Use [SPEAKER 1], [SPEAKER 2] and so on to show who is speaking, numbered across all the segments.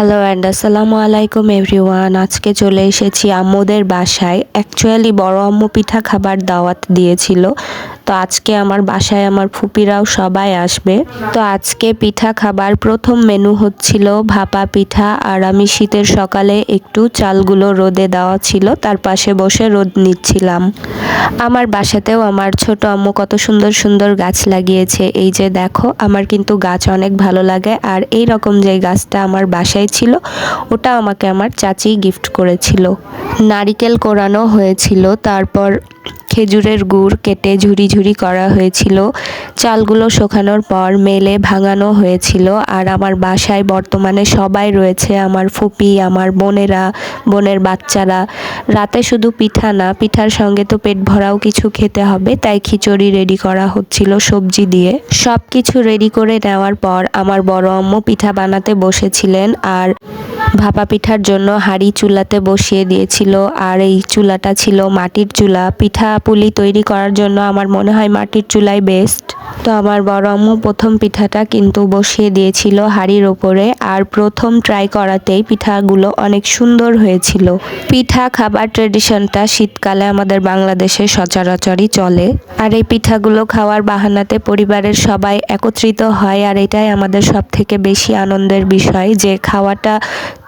[SPEAKER 1] Hello and আসসালামু আলাইকুম everyone. আজকে চলে এসেছি আম্মুদের বাসায়। অ্যাকচুয়ালি বড় আম্মু পিঠা খাবার দাওয়াত দিয়েছিল, তো আজকে আমার বাসায় আমার ফুপিরাও সবাই আসবে। তো আজকে পিঠা খাবার প্রথম মেনু হচ্ছিল ভাপা পিঠা, আর আমি শীতের সকালে একটু চালগুলো রোদে দেওয়া ছিল, তার পাশে বসে রোদ নিচ্ছিলাম। আমার বাসাতেও আমার ছোট আম্মু কত সুন্দর সুন্দর গাছ লাগিয়েছে। এই যে দেখো, আমার কিন্তু গাছ অনেক ভালো লাগে, আর এই রকম যে গাছটা আমার বাসায় ছিল ওটা আমাকে আমার চাচি গিফট করেছিল। নারিকেল কোরানো হয়েছিল, তারপর খেজুরের গুড় কেটে ঝুরি ঝুরি করা হয়েছিল, চালগুলো শুকানোর পর মেলে ভাঙানো হয়েছিল। আর আমার বাসায় বর্তমানে সবাই রয়েছে, আমার ফুপি, আমার বোনেরা, বোনের বাচ্চারা। রাতে শুধু পিঠা না, পিঠার সঙ্গে তো পেট ভরাও কিছু খেতে হবে, তাই খিচুড়ি রেডি করা হচ্ছিল সবজি দিয়ে। সব কিছু রেডি করে নেওয়ার পর আমার বড় আম্মু পিঠা বানাতে বসেছিলেন, আর ভাপা পিঠার জন্য হাঁড়ি চুলাতে বসিয়ে দিয়েছিল। আর এই চুলাটা ছিল মাটির চুলা। পিঠা পুলি তৈরি করার জন্য আমার মনে হয় মাটির চুলাই বেস্ট। তো আমার বড় আম্মু প্রথম পিঠাটা কিন্তু বসিয়ে দিয়েছিল হাঁড়ির ওপরে, আর প্রথম ট্রাই করাতেই পিঠাগুলো অনেক সুন্দর হয়েছিল। পিঠা খাবার ট্রেডিশনটা শীতকালে আমাদের বাংলাদেশে সচরাচরই চলে, আর এই পিঠাগুলো খাওয়ার বাহানাতে পরিবারের সবাই একত্রিত হয়। আর এটাই আমাদের সব থেকে বেশি আনন্দের বিষয়, যে খাওয়াটা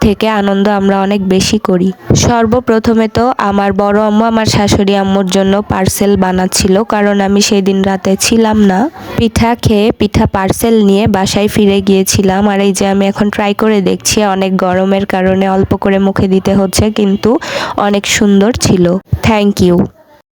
[SPEAKER 1] থেকে আনন্দ আমরা অনেক বেশি করি। সর্বপ্রথমে তো আমার বড় আম্মু আমার শাশুড়ি আম্মুর জন্য পার্সেল বানাচ্ছিল, কারণ আমি সেই দিন রাতে ছিলাম না। পিঠা খেয়ে পিঠা পার্সেল নিয়ে বাসায় ফিরে গিয়েছিলাম। আর এই যে আমি এখন ট্রাই করে দেখছি, অনেক গরমের কারণে অল্প করে মুখে দিতে হচ্ছে, কিন্তু অনেক সুন্দর ছিল। Thank you.